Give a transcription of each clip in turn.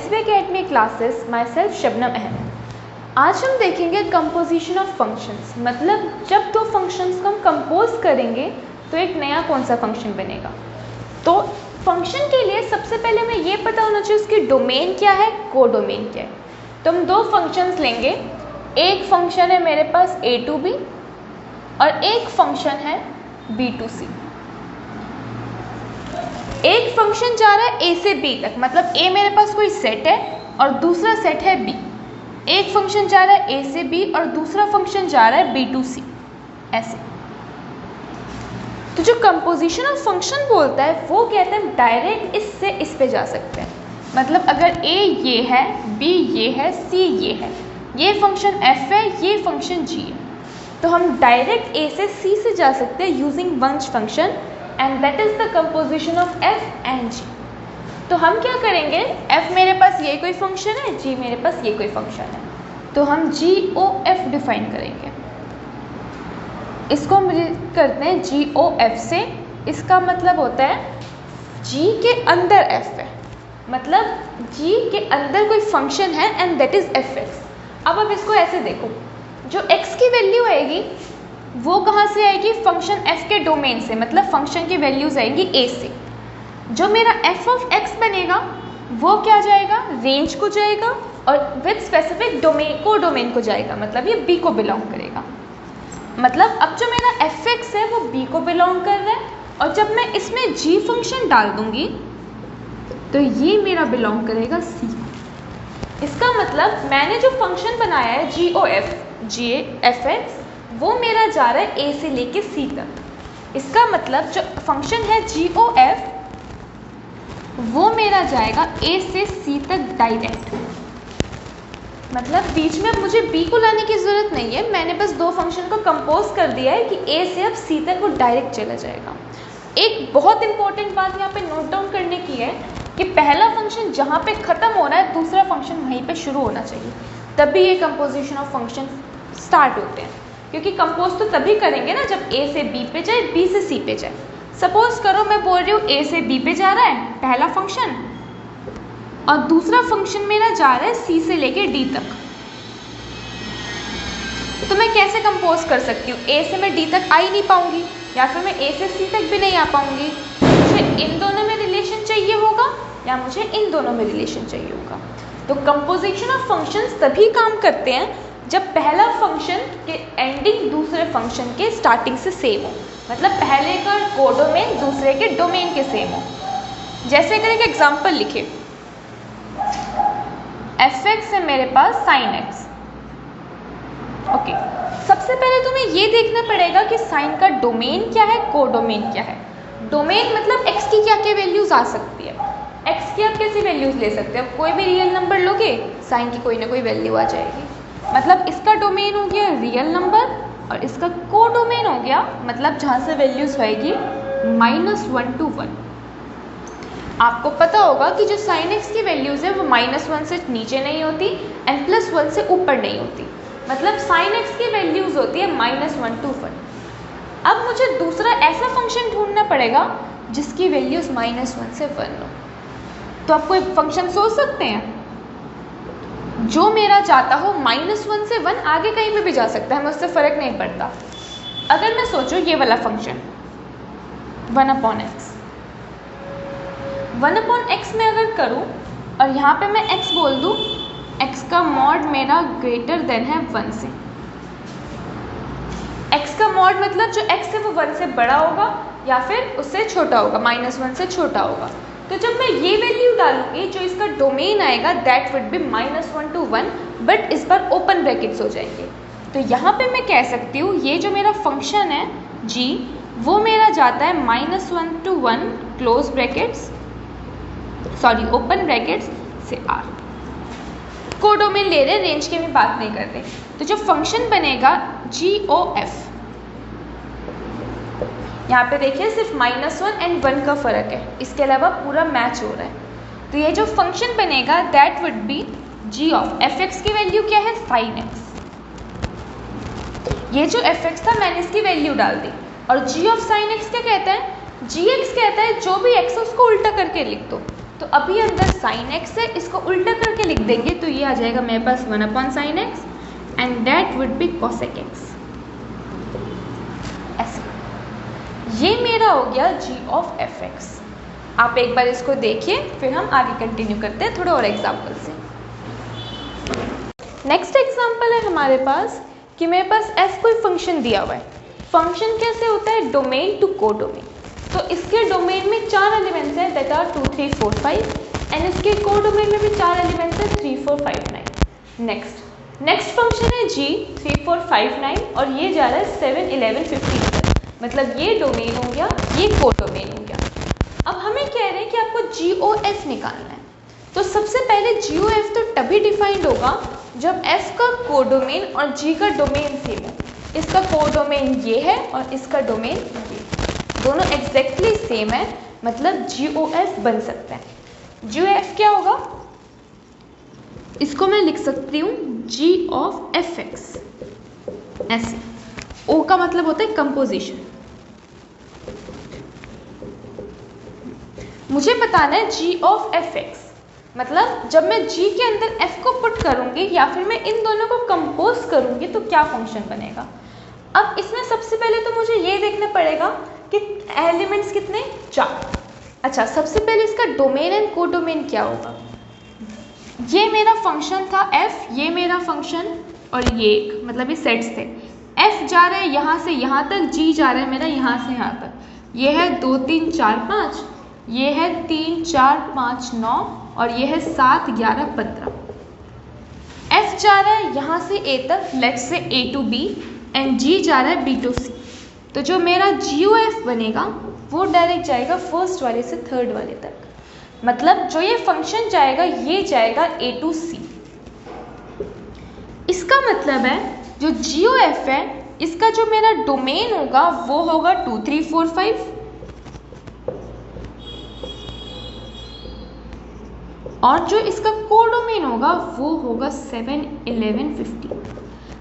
SB Academy classes myself Shabnam Ahmed. आज हम देखेंगे कंपोजिशन ऑफ फंक्शंस, मतलब जब दो फंक्शंस को हम कंपोज करेंगे तो एक नया कौन सा फंक्शन बनेगा। तो फंक्शन के लिए सबसे पहले हमें ये पता होना चाहिए उसकी डोमेन क्या है, को डोमेन क्या है। तो हम दो फंक्शंस लेंगे, एक फंक्शन है मेरे पास a to b और एक फंक्शन है b to c। एक फंक्शन जा रहा है a से b तक, मतलब a मेरे पास कोई सेट है और दूसरा सेट है b। एक फंक्शन जा रहा है a से b और दूसरा फंक्शन जा रहा है b to c, ऐसे। तो जो कंपोजिशन ऑफ फंक्शन बोलता है वो कहते हैं डायरेक्ट इससे इस पे जा सकते हैं। मतलब अगर a ये है, b ये है, c ये है, ये फंक्शन f है, ये फंक्शन g है, तो हम डायरेक्ट a से c से जा सकते हैं यूजिंग वंश function, and that is the composition of f and g। तो हम क्या करेंगे, f मेरे पास ये कोई फंक्शन है, g मेरे पास ये कोई फंक्शन है, तो हम g o f डिफाइन करेंगे। इसको हम करते हैं g o f से। इसका मतलब होता है g के अंदर f है, मतलब g के अंदर कोई फंक्शन है एंड दैट इज fx। अब आप इसको ऐसे देखो, जो x की वैल्यू आएगी वो कहाँ से आएगी, फंक्शन f के डोमेन से, मतलब फंक्शन की वैल्यूज आएंगी a से। जो मेरा f ऑफ x बनेगा वो क्या जाएगा, रेंज को जाएगा और विद स्पेसिफिक डोमेन को डोमेन को जाएगा, मतलब ये b को बिलोंग करेगा। मतलब अब जो मेरा fx है वो b को बिलोंग कर रहा है, और जब मैं इसमें g फंक्शन डाल दूंगी तो ये मेरा बिलोंग करेगा c। इसका मतलब मैंने जो फंक्शन बनाया है g o f g f x, वो मेरा जा रहा है a से लेके c तक। इसका मतलब जो फंक्शन है g o f वो मेरा जाएगा a से c तक डायरेक्ट। मतलब बीच में मुझे b को लाने की ज़रूरत नहीं है, मैंने बस दो फंक्शन को कंपोज कर दिया है कि a से अब c तक वो डायरेक्ट चला जाएगा। एक बहुत इंपॉर्टेंट बात यहाँ पे नोट डाउन करने की है कि पहला फंक्शन जहाँ पे ख़त्म हो रहा है दूसरा फंक्शन वहीं पे शुरू होना चाहिए, तभी ये कंपोजिशन ऑफ फंक्शन स्टार्ट होते हैं। क्योंकि कंपोज तो तभी करेंगे ना जब a से b पे जाए, b से c पे जाए। सपोज करो मैं बोल रही हूँ a से b पे जा रहा है पहला फंक्शन, और दूसरा फंक्शन मेरा जा रहा है c से लेके d तक। तो मैं कैसे कंपोज कर सकती हूँ, a से मैं d तक आ ही नहीं पाऊंगी, या फिर मैं a से c तक भी नहीं आ पाऊंगी। मुझे इन दोनों में रिलेशन चाहिए होगा या मुझे इन दोनों में रिलेशन चाहिए होगा। तो कंपोजिशन ऑफ फंक्शंस तभी काम करते हैं जब पहला फंक्शन के एंडिंग दूसरे फंक्शन के स्टार्टिंग से सेम हो, मतलब पहले का कोडोमेन दूसरे के डोमेन के सेम हो। जैसे अगर एक एग्जांपल लिखे, fx है मेरे पास sin x। ओके, सबसे पहले तुम्हें ये देखना पड़ेगा कि साइन का डोमेन क्या है, कोडोमेन क्या है। डोमेन मतलब x की क्या क्या वैल्यूज आ सकती है। x की आप कैसी वैल्यूज ले सकते हो, कोई भी रियल नंबर लोगे साइन की कोई ना कोई वैल्यू आ जाएगी। मतलब इसका डोमेन हो गया रियल नंबर और इसका को डोमेन हो गया, मतलब जहाँ से वैल्यूज होएगी -1 to 1। आपको पता होगा कि जो sin x की वैल्यूज है वो -1 से नीचे नहीं होती एंड +1 से ऊपर नहीं होती, मतलब sin x की वैल्यूज होती है -1 to 1। अब मुझे दूसरा ऐसा फंक्शन ढूंढना पड़ेगा जिसकी वैल्यूज -1 से 1 हो। तो आप कोई फंक्शन सोच सकते हैं जो मेरा जाता हो -1 से 1, आगे कहीं पे भी जा सकता है, हमें उससे फ़र्क नहीं पड़ता। अगर मैं सोचूं ये वाला फंक्शन 1/x, 1/x में अगर करूं और यहाँ पे मैं x बोल दूं, x का मॉड मेरा ग्रेटर देन है 1 से। x का मॉड मतलब जो x है वो 1 से बड़ा होगा या फिर उससे छोटा होगा, -1 से छोटा होगा। तो जब मैं ये वैल्यू डालूंगी जो इसका डोमेन आएगा that would be -1 to 1, but इस बार ओपन ब्रैकेट्स हो जाएंगे। तो यहाँ पे मैं कह सकती हूँ ये जो मेरा फंक्शन है g वो मेरा जाता है -1 to 1 close brackets, sorry open brackets से r। को डोमेन ले रहे, रेंज की मैं बात नहीं कर रहे। तो जो फंक्शन बनेगा g o f, यहाँ पे देखिए सिर्फ -1 एंड 1 का फ़र्क है, इसके अलावा पूरा मैच हो रहा है। तो ये जो फंक्शन बनेगा that would be g of fx की वैल्यू क्या है, sin x। ये जो fx था मैंने इसकी वैल्यू डाल दी, और g ऑफ sin x क्या कहता है, gx कहता है जो भी x है उसको उल्टा करके लिख दो। तो अभी अंदर साइन एक्स है, इसको उल्टा करके लिख देंगे तो ये आ जाएगा मेरे पास 1/sin x and that would be cosec x। ऐसे ये मेरा हो गया g ऑफ fx। आप एक बार इसको देखिए, फिर हम आगे कंटिन्यू करते हैं थोड़ा और एग्जाम्पल से। नेक्स्ट एग्जाम्पल है हमारे पास कि मेरे पास f कोई फंक्शन दिया हुआ है। फंक्शन कैसे होता है, डोमेन टू को डोमेन। तो इसके डोमेन में 4 एलिमेंट्स हैं दैट आर 2 3 4 5 एंड इसके को डोमेन में भी 4 एलिमेंट्स हैं 3 4 5 9। नेक्स्ट फंक्शन है g 3 4 5 9 और ये जा रहा है 7 11 15 तक। मतलब ये डोमेन हो गया, ये को डोमेन हो गया। अब हमें कह रहे हैं कि आपको GOF निकालना है। तो सबसे पहले GOF तो तभी डिफाइंड होगा जब f का को डोमेन और g का डोमेन सेम हो। इसका को डोमेन ये है और इसका डोमेन ये, दोनों एग्जैक्टली सेम है, मतलब GOF बन सकता है। GOF क्या होगा, इसको मैं लिख सकती हूँ G ऑफ fx ऐसे। O का मतलब होता है कंपोजिशन। मुझे बताना है G ऑफ fx, मतलब जब मैं G के अंदर f को पुट करूंगी या फिर मैं इन दोनों को कंपोज करूंगी तो क्या फंक्शन बनेगा। अब इसमें सबसे पहले तो मुझे ये देखना पड़ेगा कि एलिमेंट्स कितने, 4। अच्छा, सबसे पहले इसका डोमेन एंड को डोमेन क्या होगा। ये मेरा फंक्शन था f, ये मेरा फंक्शन और ये एक, मतलब ये सेट्स थे। f जा रहा है यहाँ से यहाँ तक, g जा रहा है मेरा यहाँ से यहाँ तक। ये है 2 3 4 5, ये है 3 4 5 9 और ये है 7 11 15। f जा रहा है यहाँ से a तक, let's say a to b and g जा रहा है b to c। तो जो मेरा GOF बनेगा वो डायरेक्ट जाएगा फर्स्ट वाले से थर्ड वाले तक। मतलब जो ये फंक्शन जाएगा ये जाएगा a to c। इसका मतलब है जो GOF है इसका जो मेरा डोमेन होगा वो होगा 2 3 4 5 और जो इसका को डोमेन होगा वो होगा 7 11 15।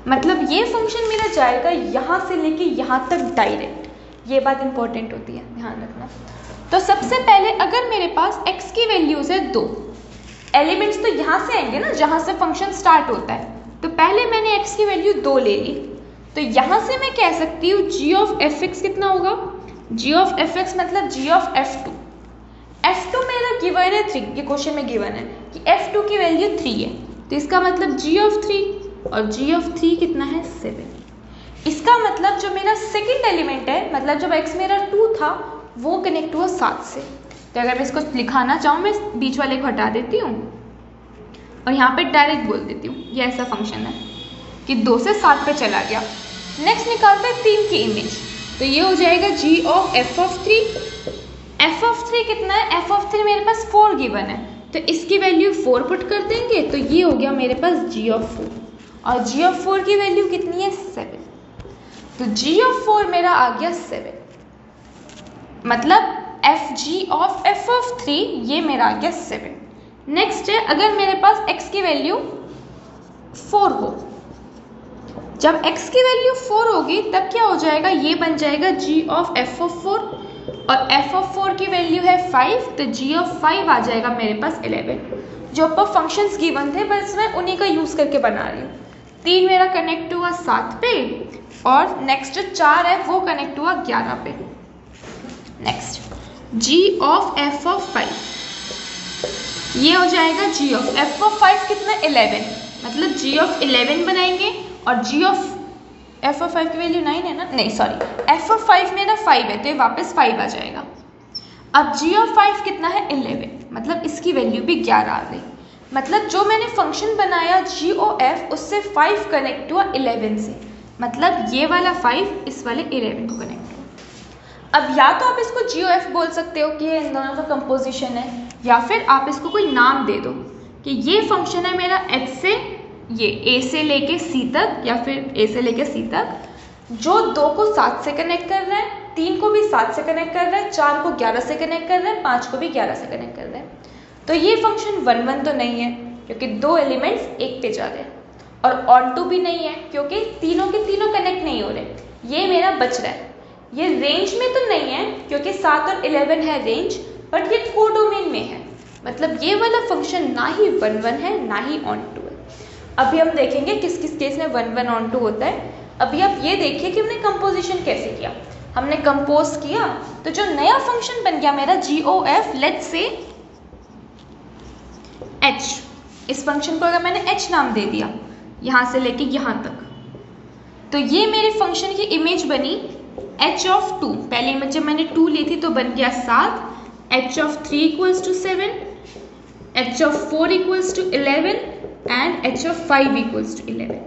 मतलब ये फंक्शन मेरा जाएगा यहाँ से लेके यहाँ तक डायरेक्ट। ये बात इंपॉर्टेंट होती है, ध्यान रखना। तो सबसे पहले अगर मेरे पास x की वैल्यूज है 2, एलिमेंट्स तो यहाँ से आएंगे ना जहाँ से फंक्शन स्टार्ट होता है। तो पहले मैंने x की वैल्यू 2 ले ली, तो यहाँ से मैं कह सकती हूँ g ऑफ fx कितना होगा। g ऑफ fx मतलब g ऑफ f2। f2 मेरा गिवन है 3, ये क्वेश्चन में गिवन है कि f2 की वैल्यू 3 है, तो इसका मतलब g ऑफ 3 और g ऑफ 3 कितना है 7। इसका मतलब जो मेरा सेकंड एलिमेंट है, मतलब जब x मेरा 2 था वो कनेक्ट हुआ 7 से। तो अगर मैं इसको लिखाना चाहूँ मैं बीच वाले को हटा देती हूँ और यहाँ पे डायरेक्ट बोल देती हूँ ये ऐसा फंक्शन है कि 2 से 7 पे चला गया। नेक्स्ट निकालते हैं 3 की इमेज, तो ये हो जाएगा g of f of 3। f of 3 कितना है, f ऑफ 3 मेरे पास 4 गिवन है, तो इसकी वैल्यू 4 पुट कर देंगे तो ये हो गया मेरे पास g ऑफ 4 और g ऑफ 4 की वैल्यू कितनी है 7। तो g ऑफ 4 मेरा आ गया 7, मतलब g ऑफ f ऑफ 3 ये मेरा आ गया 7। नेक्स्ट है अगर मेरे पास x की वैल्यू 4 हो, जब x की वैल्यू 4 होगी तब क्या हो जाएगा, ये बन जाएगा g ऑफ f ऑफ 4 और f ऑफ 4 की वैल्यू है 5, तो g ऑफ 5 आ जाएगा मेरे पास 11। जो ऊपर फंक्शंस गिवन थे बस मैं उन्हीं का यूज करके बना रही हूँ। 3 मेरा कनेक्ट हुआ 7 पे और नेक्स्ट जो 4 है वो कनेक्ट हुआ 11 पे। Next g of f of 5 ये हो जाएगा g ऑफ f ऑफ 5 कितना 11, मतलब g ऑफ 11 बनाएंगे और g ऑफ f ऑफ 5 की वैल्यू 9 है ना, नहीं सॉरी f ऑफ 5 मेरा 5 है तो ये वापस 5 आ जाएगा। अब g ऑफ 5 कितना है 11, मतलब इसकी वैल्यू भी 11 आ गई। मतलब जो मैंने फंक्शन बनाया GOF उससे 5 कनेक्ट हुआ 11 से, मतलब ये वाला 5 इस वाले 11 को कनेक्ट हुआ। अब या तो आप इसको GOF बोल सकते हो कि ये इन दोनों का कंपोजिशन है, या फिर आप इसको कोई नाम दे दो कि ये फंक्शन है मेरा h से ये a से लेके c तक या फिर a से लेके c तक, जो 2 को 7 से कनेक्ट कर रहा है, 3 को भी 7 से कनेक्ट कर रहा है, 4 को 11 से कनेक्ट कर रहा है, 5 को भी 11 से कनेक्ट कर रहा है। तो ये फंक्शन 1 1 तो नहीं है क्योंकि 2 एलिमेंट्स एक पे जा रहे हैं, और ऑन टू भी नहीं है क्योंकि तीनों के तीनों कनेक्ट नहीं हो रहे, ये मेरा बच रहा है। ये रेंज में तो नहीं है क्योंकि 7 और 11 है रेंज, बट ये को डोमेन में है। मतलब ये वाला फंक्शन ना ही 1 1 है ना ही ऑन टू है। अभी हम देखेंगे किस किस केस में 1 1 ऑन टू होता है। अभी आप ये देखिए कि हमने कंपोजिशन कैसे किया। हमने कंपोज किया तो जो नया फंक्शन बन गया मेरा GOF, लेट्स से h, इस फंक्शन को अगर मैंने h नाम दे दिया यहाँ से लेके यहाँ तक, तो ये मेरे फंक्शन की इमेज बनी h of 2। पहले इमेज जब मैंने 2 ली थी तो बन गया 7, h of 3 equals to 7, h of 4 equals to 11 and h of 5 equals to 11।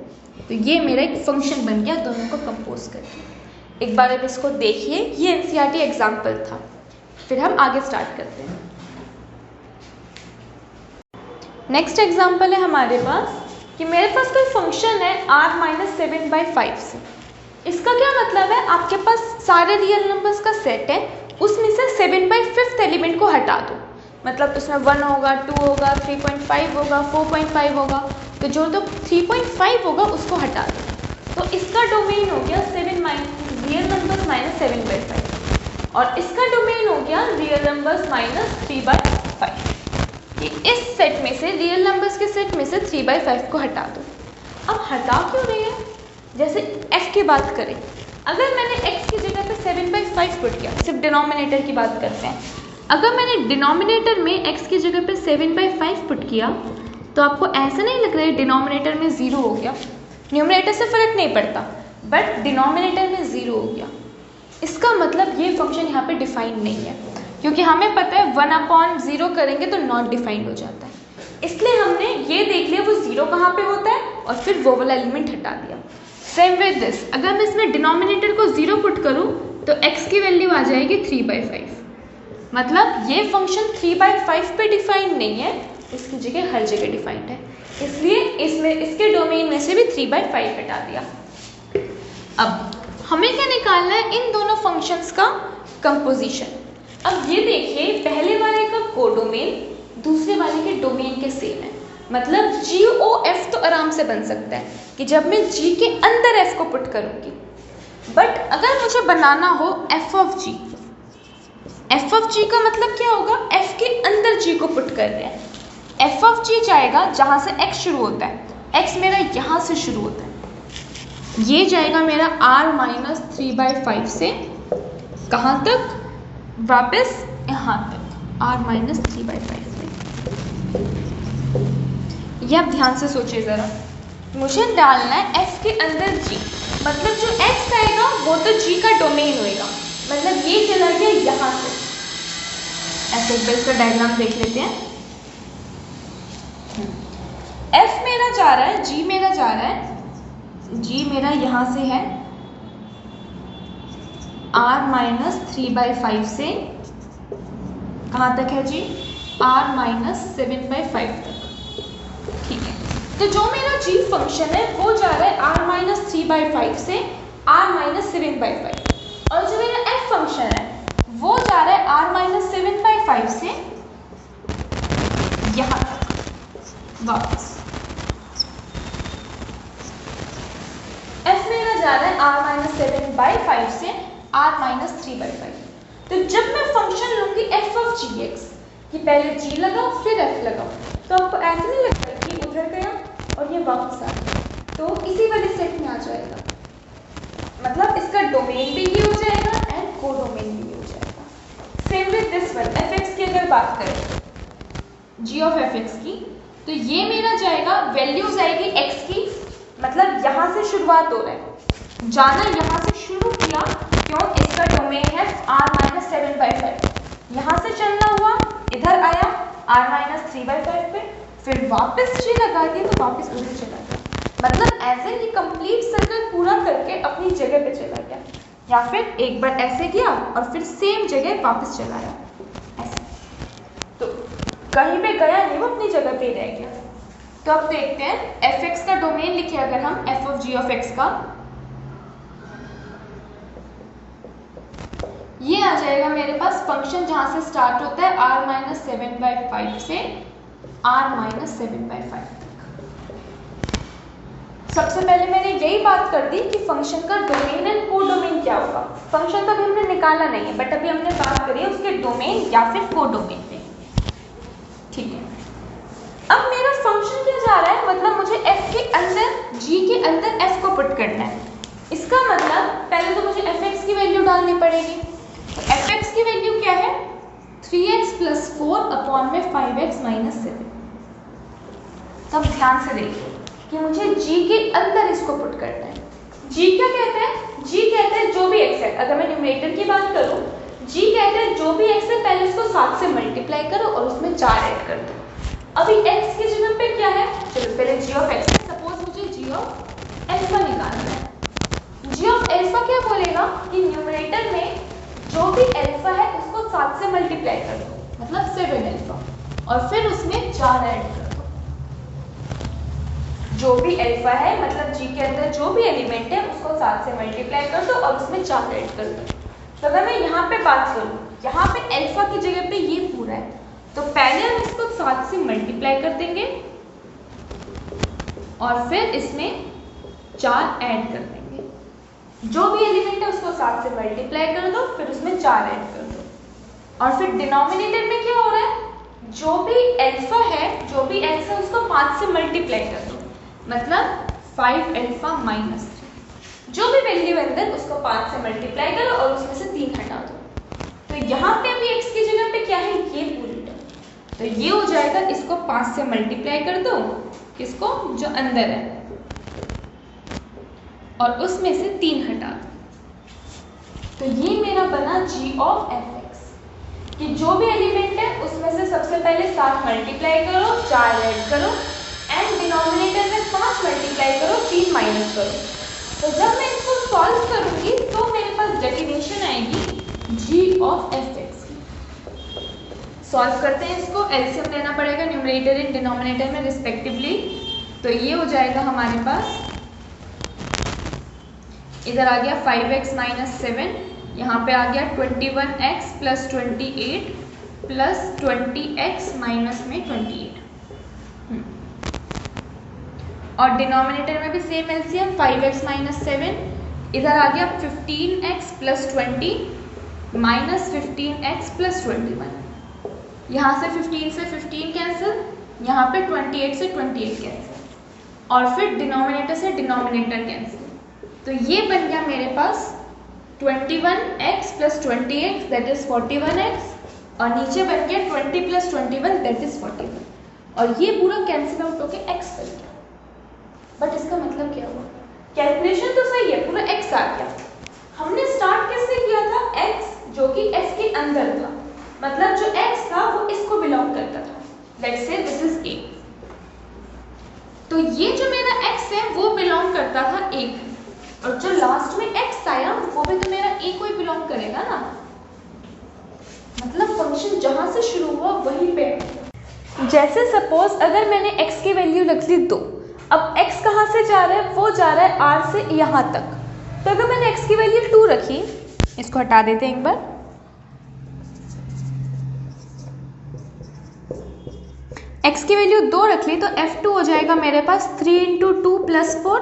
तो ये मेरा एक फंक्शन बन गया दोनों को कंपोज करके। एक बार अब इसको देखिए, ये NCERT एग्जाम्पल था। फिर हम आगे स्टार्ट करते हैं। नेक्स्ट एग्जाम्पल है हमारे पास कि मेरे पास कोई फंक्शन है r-7/5 से। इसका क्या मतलब है, आपके पास सारे रियल नंबर्स का सेट है, उसमें से 7/5 एलिमेंट को हटा दो। मतलब उसमें 1 होगा, 2 होगा, 3.5 होगा, 4.5 होगा, तो जो तो 3.5 होगा उसको हटा दो। तो इसका डोमेन हो गया रियल नंबर्स माइनस 7/5 और इसका डोमेन हो गया रियल नंबर्स माइनस 3/5। इस सेट में से, रियल नंबर्स के सेट में से 3/5 को हटा दो। अब हटा क्यों रहे हैं? जैसे f की बात करें, अगर मैंने x की जगह पे 7/5 पुट किया, सिर्फ डिनोमिनेटर की बात करते हैं, अगर मैंने डिनोमिनेटर में x की जगह पे 7/5 पुट किया तो आपको ऐसा नहीं लग रहा है डिनोमिनेटर में 0 हो गया? न्यूमरेटर से फर्क नहीं पड़ता, बट डिनोमिनेटर में 0 हो गया। इसका मतलब ये फंक्शन यहाँ पे डिफाइंड नहीं है, क्योंकि हमें पता है 1/0 करेंगे तो नॉट डिफाइंड हो जाता है। इसलिए हमने ये देख लिया वो 0 कहाँ पे होता है और फिर वो वाला एलिमेंट हटा दिया। सेम विद दिस, अगर मैं इसमें डिनोमिनेटर को 0 पुट करूँ तो x की वैल्यू आ जाएगी 3/5। मतलब ये फंक्शन 3/5 पे डिफाइंड नहीं है, इसकी जगह हर जगह डिफाइंड है, इसलिए इसमें इसके डोमेन में से भी 3/5 हटा दिया। अब हमें क्या निकालना है, इन दोनों फंक्शंस का कंपोजिशन। अब ये देखिए, पहले वाले का कोडोमेन दूसरे वाले के डोमेन के सेम है। मतलब GOF तो आराम से बन सकता है कि जब मैं G के अंदर F को पुट करूंगी, बट अगर मुझे बनाना हो f of G का मतलब क्या होगा, F के अंदर G को पुट कर रहे हैं। f of G जाएगा जहां से x शुरू होता है, x मेरा यहां से शुरू होता है, ये जाएगा मेरा r-3/5 से कहां तक, वापस यहाँ तक r-3/5 से। ये आप ध्यान से सोचिए ज़रा, मुझे डालना है f के अंदर g, मतलब जो x आएगा वो तो g का डोमेन होएगा, मतलब ये चला गया यहाँ से। ऐसे एक बार इसका डायग्राम देख लेते हैं। f मेरा जा रहा है, g मेरा जा रहा है, g मेरा यहाँ से है r-3/5 से कहाँ तक है जी, r-7/5 तक। ठीक है, तो जो मेरा g फंक्शन है वो जा रहा है r-3/5 से r-7/5, और जो मेरा f फंक्शन है वो जा रहा है r-7/5 से यहाँ तक वापस। f मेरा जा रहा है r-7/5 से r-3/5। तो जब मैं फंक्शन लूंगी f of gx कि पहले g लगाओ फिर f लगाओ, तो आपको ऐसा नहीं लगता कि उधर गया और ये वापस आ गया, तो इसी वाले सेट में आ जाएगा। मतलब इसका डोमेन भी ये हो जाएगा एंड कोडोमेन भी हो जाएगा। Same with this one, fx की अगर बात करें g of fx की, तो ये मेरा जाएगा, वैल्यूज आएगी x की, मतलब यहाँ से शुरुआत हो रहा है, जाना यहाँ से शुरू किया, क्यों, इसका डोमेन है r-7/5, यहाँ से चलना हुआ, इधर आया r-3/5 पे, फिर वापस g लगा दिया तो वापस उधर चला गया। मतलब ऐसे ही कंप्लीट सर्कल पूरा करके अपनी जगह पे चला गया, या फिर एक बार ऐसे किया और फिर सेम जगह वापस चला आया, ऐसे। तो कहीं पे गया नहीं, वो अपनी जगह पे ही रह गया। तो अब देखते हैं fx का डोमेन लिखे अगर हम f of g of x का, ये आ जाएगा मेरे पास फंक्शन जहां से स्टार्ट होता है r-7/5 से r-7/5 तक। सबसे पहले मैंने यही बात कर दी कि फंक्शन का डोमेन एंड कोडोमेन क्या होगा। फंक्शन तो अभी हमने निकाला नहीं है, बट अभी हमने बात करी है उसके डोमेन या फिर कोडोमेन पे। ठीक है, अब मेरा फंक्शन क्या जा रहा है, मतलब मुझे f के अंदर, g के अंदर f को पुट करना है। इसका मतलब पहले तो मुझे fx की वैल्यू डालनी पड़ेगी। तो fx की वैल्यू क्या है, 3x + 4 अपॉन में 5x - 7। तब ध्यान से देखिए कि मुझे g के अंदर इसको पुट करना है। g क्या कहते हैं, g कहते हैं जो भी x है, अगर मैं न्यूमरेटर की बात करूं, g कहते हैं जो भी x है पहले उसको 7 से मल्टीप्लाई करो और उसमें 4 ऐड कर दो। अभी x की जगह पे क्या है, चलो पहले g ऑफ x है, सपोज मुझे g ऑफ अल्फा निकालना है। g ऑफ अल्फा क्या बोलेगा कि न्यूमरेटर में जो भी अल्फा है उसको 7 से मल्टीप्लाई कर दो, मतलब 7 अल्फा, और फिर उसमें 4 ऐड कर दो। जो भी अल्फा है मतलब g के अंदर जो भी एलिमेंट है उसको 7 से मल्टीप्लाई कर दो और उसमें 4 ऐड कर दो। तो अगर मैं यहाँ पे बात करूँ, यहाँ पे अल्फा की जगह पे ये पूरा है, तो पहले हम इसको 7 से मल्टीप्लाई कर देंगे और फिर इसमें 4 ऐड कर देंगे। जो भी एलिमेंट है उसको 7 से मल्टीप्लाई कर दो, फिर उसमें 4 ऐड कर दो, और फिर डिनोमिनेटर में क्या हो रहा है, जो भी अल्फा है, जो भी x है उसको 5 से मल्टीप्लाई कर दो, मतलब 5 अल्फा - 3। जो भी वैल्यू है अंदर उसको 5 से मल्टीप्लाई करो और उसमें से 3 हटा दो। तो यहाँ पे अभी x की जगह पे क्या है, ये पूरी टर्म, तो ये हो जाएगा, इसको 5 से मल्टीप्लाई कर दो, किसको, जो अंदर है, और उसमें से 3 हटा दो। तो ये मेरा बना g ऑफ fx, कि जो भी एलिमेंट है उसमें से सबसे पहले 7 मल्टीप्लाई करो, 4 ऐड करो, एंड डिनोमिनेटर में 5 मल्टीप्लाई करो, 3 माइनस करो। तो जब मैं इसको सॉल्व करूंगी तो मेरे पास डेफिनेशन आएगी g ऑफ fx की। सॉल्व करते हैं इसको, एलसीएम लेना पड़ेगा न्यूमरेटर एंड डिनोमिनेटर में रिस्पेक्टिवली। तो ये हो जाएगा हमारे पास, इधर आ गया 5x - 7, यहाँ पे आ गया 21x + 28 + 20x माइनस में 28, और डिनोमिनेटर में भी सेम एलसीएम 5x - 7, इधर आ गया 15x + 20 माइनस 15x + 21। यहाँ से 15 से 15 कैंसिल, यहाँ पे 28 से 28 कैंसिल, और फिर डिनोमिनेटर से डिनोमिनेटर कैंसिल। तो ये बन गया मेरे पास 21x + 20x that is 41x, और नीचे बन गया 20 + 21 दैट इज 41, और ये पूरा कैंसिल आउट होके x बन गया। बट इसका मतलब क्या हुआ, कैलकुलेशन तो सही है, पूरा x आ गया। हमने स्टार्ट किससे किया था, x जो कि f के अंदर था, मतलब जो x था वो इसको बिलोंग करता था। Let's say this is a, तो ये जो मेरा x है वो बिलोंग करता था a, और जो लास्ट में x आया वो भी तो मेरा a को ही बिलोंग करेगा ना, मतलब फंक्शन जहां से शुरू हुआ वहीं पे। जैसे सपोज अगर मैंने x की वैल्यू रख ली 2, अब x कहाँ से जा रहा है, वो जा रहा है r से यहाँ तक। तो अगर मैंने x की वैल्यू 2 रखी, इसको हटा देते हैं एक बार, x की वैल्यू 2 रख ली, तो f2 हो जाएगा मेरे पास 3 × 2 + 4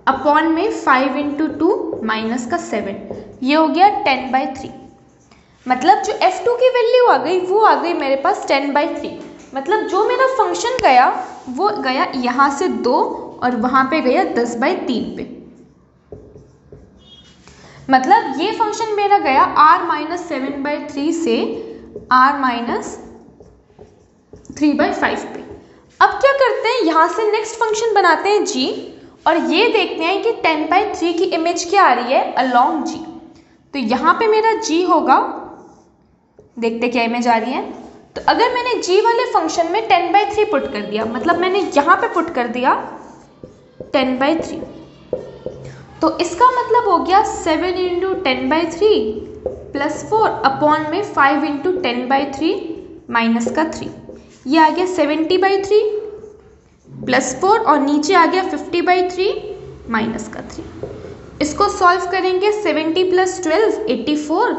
अपॉन में 5 × 2 माइनस का 7, ये हो गया 10/3। मतलब जो f2 की वैल्यू आ गई वो आ गई मेरे पास 10/3। मतलब जो मेरा फंक्शन गया वो गया यहाँ से 2 और वहाँ पे गया 10/3 पे। मतलब ये फंक्शन मेरा गया r - 7/3 से r - 3/5 पे। अब क्या करते हैं, यहाँ से नेक्स्ट फंक्शन बनाते हैं g, और ये देखते हैं कि 10/3 की इमेज क्या आ रही है अलोंग g। तो यहाँ पे मेरा g होगा, देखते क्या इमेज आ रही है। तो अगर मैंने g वाले फंक्शन में 10/3 पुट कर दिया, मतलब मैंने यहाँ पे पुट कर दिया 10/3, तो इसका मतलब हो गया 7 × 10/3 + 4 अपॉन में 5 × 10/3 माइनस का 3, ये आ गया 70/3 + 4, और नीचे आ गया 50/3 माइनस का 3। इसको सॉल्व करेंगे, 70 + 12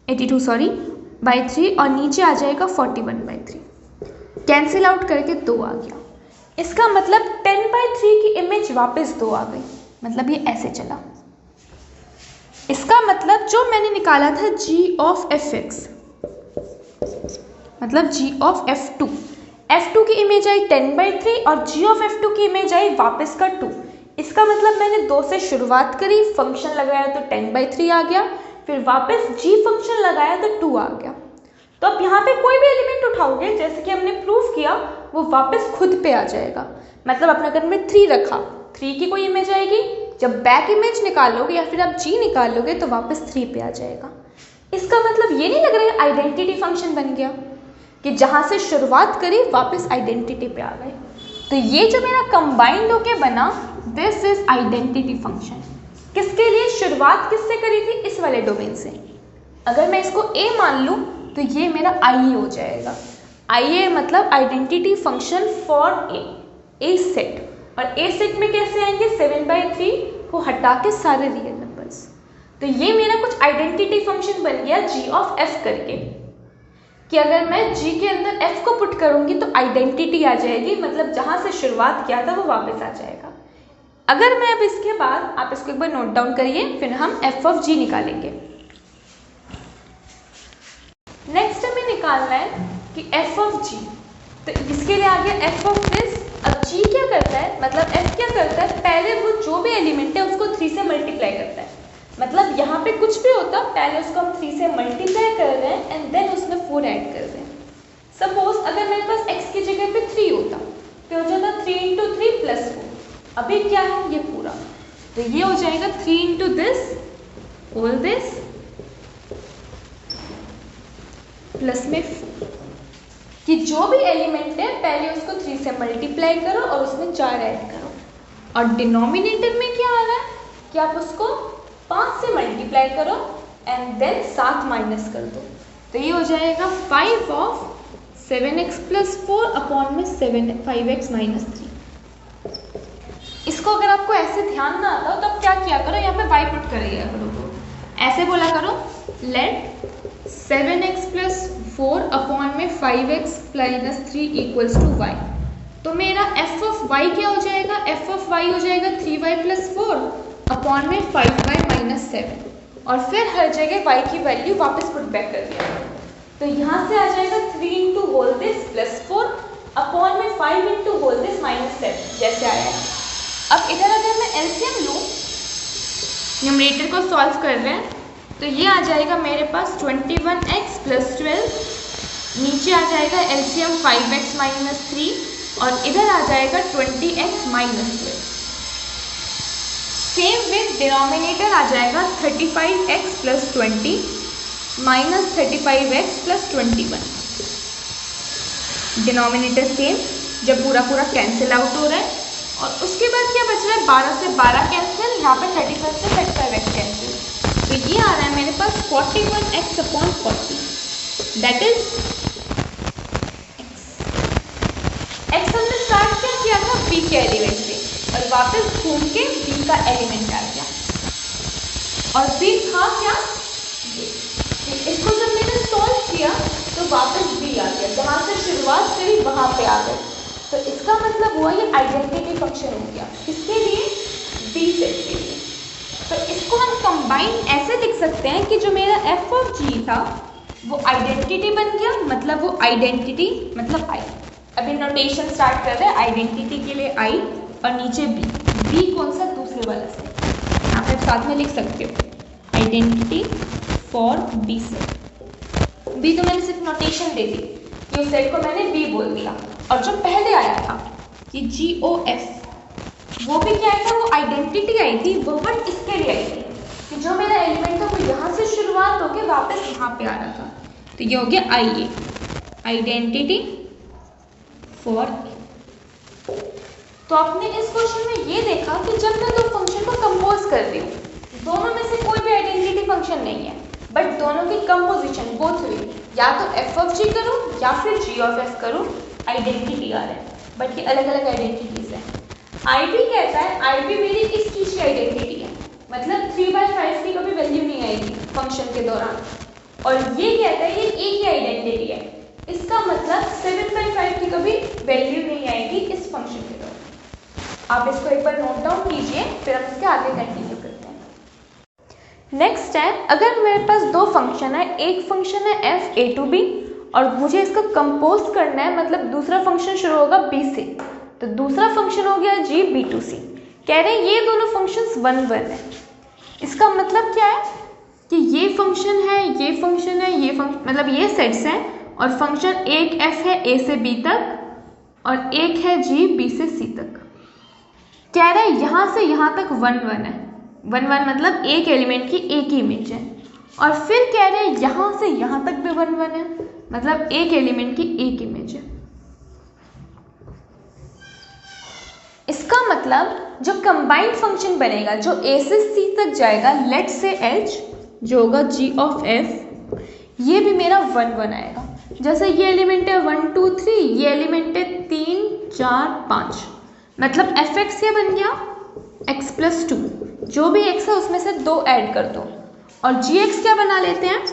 82 और नीचे आ जाएगा 41/3, कैंसिल आउट करके 2 आ गया। इसका मतलब 10/3 की इमेज वापस 2 आ गई, मतलब ये ऐसे चला। इसका मतलब जो मैंने निकाला था g ऑफ fx, मतलब जी ऑफ F2। F2 की इमेज आई 10/3 और जी ऑफ F2 की इमेज आई वापस का 2। इसका मतलब मैंने 2 से शुरुआत करी, फंक्शन लगाया तो 10/3 आ गया, फिर वापस जी फंक्शन लगाया तो 2 आ गया। तो अब यहाँ पे कोई भी एलिमेंट उठाओगे जैसे कि हमने प्रूव किया वो वापस खुद पे आ जाएगा। मतलब अपने अगर में 3 रखा, 3 की कोई इमेज आएगी, जब बैक इमेज निकालोगे या फिर आप जी निकालोगे तो वापस 3 पे आ जाएगा। इसका मतलब ये नहीं लग रहा है आइडेंटिटी फंक्शन बन गया कि जहाँ से शुरुआत करी वापस आइडेंटिटी पे आ गए। तो ये जो मेरा कंबाइंड होके बना, दिस इज आइडेंटिटी फंक्शन। किसके लिए शुरुआत किससे करी थी? इस वाले डोमेन से। अगर मैं इसको ए मान लूँ तो ये मेरा आई हो जाएगा। आई ए मतलब identity function for a set. और ए सेट में कैसे आएंगे? 7/3 को हटा के सारे रियल नंबर्स। तो ये मेरा कुछ आइडेंटिटी फंक्शन बन गया जी ऑफ एफ करके, कि अगर मैं जी के अंदर एफ को पुट करूंगी तो आइडेंटिटी आ जाएगी, मतलब जहां से शुरुआत किया था वो वापस आ जाएगा। अगर मैं अब इसके बाद, आप इसको एक बार नोट डाउन करिए, फिर हम एफ ऑफ जी निकालेंगे। नेक्स्ट हमें निकालना है कि एफ ऑफ जी, तो इसके लिए आ गया एफ ऑफ दिस। अब जी क्या करता है, मतलब एफ क्या करता है, पहले वो जो भी एलिमेंट है उसको 3 से मल्टीप्लाई करता है। मतलब यहाँ पे कुछ भी होता, पहले उसको हम 3 से मल्टीप्लाई कर रहे हैं एंड देन उसमें 4 ऐड कर रहे हैं। सपोज अगर मेरे पास x की जगह पे 3 होता तो हो जाता 3 × 3 + 4। अभी क्या है, ये पूरा, तो ये हो जाएगा 3 × दिस होल दिस प्लस में 4, कि जो भी एलिमेंट है पहले उसको 3 से मल्टीप्लाई करो और उसमें 4 ऐड करो। और डिनोमिनेटर में क्या आ रहा है कि आप उसको 5 से मल्टीप्लाई करो एंड देन 7 माइनस कर दो, तो ये हो जाएगा 5 ऑफ 7x + 4 अपॉन में 5x - 3। इसको अगर आपको ऐसे ध्यान ना आता हो तो आप क्या किया करो, यहाँ पे y पुट कर लिया करो, ऐसे बोला करो लेट 7x + 4 अपॉन में 5x - 3 = y। तो मेरा f ऑफ y क्या हो जाएगा, f ऑफ y हो जाएगा 3y + 4 अपॉन में 5y - 7, और फिर हर जगह y की वैल्यू वापस पुट बैक कर दिया। तो यहाँ से आ जाएगा 3 × होल दिस + 4 अपॉन में 5 × होल दिस -7 जैसे आया। अब इधर अगर मैं एलसीएम लूँ, न्यूमरेटर को सॉल्व कर रहे हैं, तो ये आ जाएगा मेरे पास 21x + 12, नीचे आ जाएगा एलसीएम 5x - 3 और इधर आ जाएगा 20x - 12। सेम विद डिनोमिनेटर आ जाएगा 35x + 20 - 35x + 21। डिनोमिनेटर सेम, जब पूरा कैंसिल आउट हो रहा है, और उसके बाद क्या बच रहा है, 12 से 12 कैंसिल, यहाँ पे 35 से 35x कैंसिल, तो ये आ रहा है मेरे पास 41x/40, दैट इज x हमने स्टार्ट क्या किया था b के एलिमेंट से, और वापस घूम के b का एलिमेंट आ गया, और b था क्या, इसको जब मैंने सॉल्व किया तो वापस b आ गया, जहाँ से शुरुआत करी वहाँ पे आ गए। तो इसका मतलब हुआ ये आइडेंटिटी फंक्शन हो गया, किसके लिए, b सेट के लिए। तो इसको हम कंबाइन ऐसे लिख सकते हैं कि जो मेरा f ऑफ g था वो आइडेंटिटी बन गया, मतलब वो आइडेंटिटी मतलब i। अभी नोटेशन स्टार्ट कर रहे हैं, आइडेंटिटी के लिए i और नीचे b कौन सा, दूसरे वाला सेट, यहाँ पे साथ में लिख सकते हो identity for b set. b तो मैंने सिर्फ नोटेशन दे दी कि उस सेट को मैंने b बोल दिया, और जो पहले आया था कि GOF, वो भी क्या था, वो आइडेंटिटी आई थी, वो बट इसके लिए आई थी कि जो मेरा एलिमेंट था वो यहाँ से शुरुआत होके वापस यहाँ पे आ रहा था, तो ये हो गया IA, आइडेंटिटी फॉर A। तो आपने इस क्वेश्चन में ये देखा कि जब मैं दो फंक्शन को कंपोज कर रही हूँ, दोनों में से कोई भी आइडेंटिटी फंक्शन नहीं है, बट दोनों की कंपोजिशन बोथ हुई, या तो f ऑफ g करूँ या फिर g ऑफ f करूँ, आइडेंटिटी आ रहा है, बट ये अलग अलग आइडेंटिटीज हैं। IB कहता है, IB मेरी इस चीज की आइडेंटिटी है, मतलब 3/5 की कभी वैल्यू नहीं आएगी फंक्शन के दौरान, और ये कहता है ये A की आइडेंटिटी है, इसका मतलब 7/5 की कभी वैल्यू नहीं आएगी इस फंक्शन के दौरान। आप इसको एक बार नोट डाउन कीजिए, फिर हम इसके आगे कंटिन्यू करते हैं। नेक्स्ट है, अगर मेरे पास दो फंक्शन है, एक फंक्शन है f a to b और मुझे इसको कंपोज करना है, मतलब दूसरा फंक्शन शुरू होगा बी से, तो दूसरा फंक्शन हो गया जी b2c। कह रहे हैं ये दोनों फंक्शंस 1 1 है। इसका मतलब क्या है कि ये फंक्शन है, ये फंक्शन है, ये फंक्शन, मतलब ये सेट्स हैं और फंक्शन एक f है a से b तक और एक है g b से c तक। कह रहे हैं यहाँ से यहाँ तक 1 1 है, 1 1 मतलब एक एलिमेंट की एक ही इमेज है, और फिर कह रहे हैं यहाँ से यहाँ तक भी 1 1 है, मतलब एक एलिमेंट की एक इमेज है। इसका मतलब जो कंबाइंड फंक्शन बनेगा जो a से c तक जाएगा, लेट से h जो होगा g ऑफ f, ये भी मेरा 1 1 आएगा। जैसे ये एलिमेंट है 1 2 3, ये एलिमेंट है 3 4 5, मतलब fx क्या बन गया x प्लस 2, जो भी x है उसमें से 2 ऐड कर दो, और gx क्या बना लेते हैं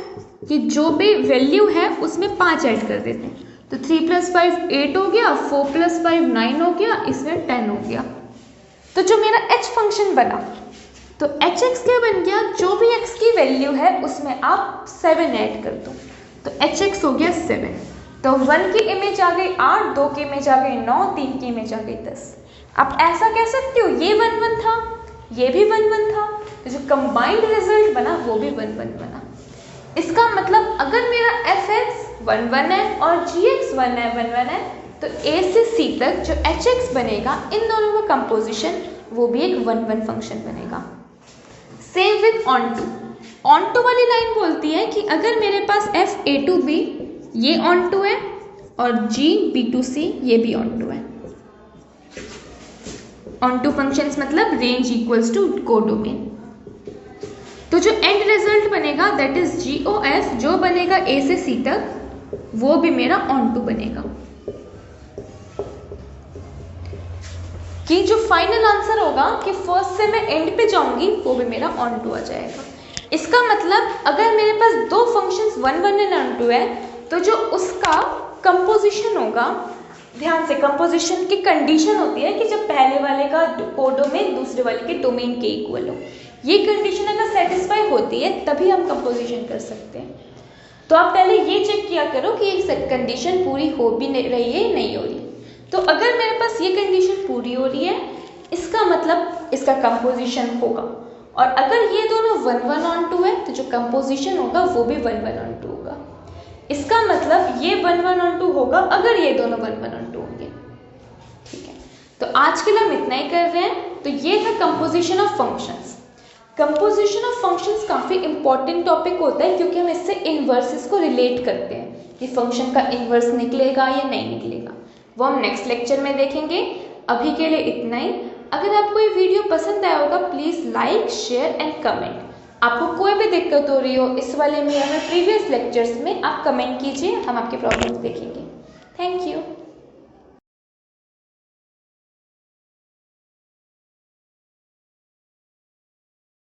कि जो भी वैल्यू है उसमें 5 ऐड कर देते हैं, तो 3 + 5 8 हो गया, 4 + 5 9 हो गया, इसमें 10 हो गया। तो जो मेरा h फंक्शन बना, तो hx क्या बन गया, जो भी x की वैल्यू है उसमें आप 7 ऐड कर दो, तो hx हो गया 7। तो 1 की इमेज आ गई 8, 2 की इमेज आ गई 9, 3 की इमेज आ गई 10। आप ऐसा कह सकते हो ये 1 1 था, ये भी 1 1 था, तो जो कंबाइंड रिजल्ट बना वो भी 1 1 बना। इसका मतलब अगर मेरा fx 1 1 है और gx 1 है 1 1 है, तो a से c तक जो hx बनेगा, इन दोनों का कंपोजिशन वो भी एक 1 1 फंक्शन बनेगा। सेम विद ऑनटू, ऑनटू वाली लाइन बोलती है कि अगर मेरे पास f a2b ये ऑनटू है और g b2c ये भी ऑनटू है। ऑनटू फंक्शंस मतलब रेंज इक्वल्स टू कोडोमेन। तो जो एंड रिजल्ट बनेगा that is G O F, जो बनेगा ए से सी तक, वो भी मेरा ऑनटू बनेगा। कि जो फाइनल आंसर होगा कि फर्स्ट से मैं एंड पे जाऊंगी, वो भी मेरा ऑनटू आ जाएगा। इसका मतलब अगर मेरे पास दो फंक्शंस 1 1 एंड ऑनटू है, तो जो उसका कंपोजिशन होगा, ध्यान से कंपोजिशन की कंडीशन होती है कि जब पहले वाले का कोडोमेन दूसरे वाले के डोमेन के इक्वल हो। ये कंडीशन अगर सेटिस्फाई होती है तभी हम कंपोजिशन कर सकते हैं। तो आप पहले ये चेक किया करो कि ये कंडीशन पूरी हो भी रही है नहीं हो रही। तो अगर मेरे पास ये कंडीशन पूरी हो रही है, इसका मतलब इसका कंपोजिशन होगा, और अगर ये दोनों 1 1 ऑनटू है तो जो कंपोजिशन होगा वो भी 1 1 ऑनटू होगा। इसका मतलब ये 1 1 ऑनटू होगा अगर ये दोनों 1 1 ऑनटू होंगे। ठीक है, तो आज के लिए हम इतना ही कर रहे हैं। तो ये था composition of functions. Composition of functions काफ़ी इंपॉर्टेंट टॉपिक होता है, क्योंकि हम इससे इन्वर्सेस को रिलेट करते हैं कि फंक्शन का इन्वर्स निकलेगा या नहीं निकलेगा, वो हम नेक्स्ट लेक्चर में देखेंगे। अभी के लिए इतना ही। अगर आपको ये वीडियो पसंद आया होगा, please like, share and comment. आपको कोई भी दिक्कत हो रही हो इस वाले में या फिर प्रीवियस लेक्चर्स में, आप कमेंट कीजिए, हम आपकी प्रॉब्लम्स देखेंगे। Thank you.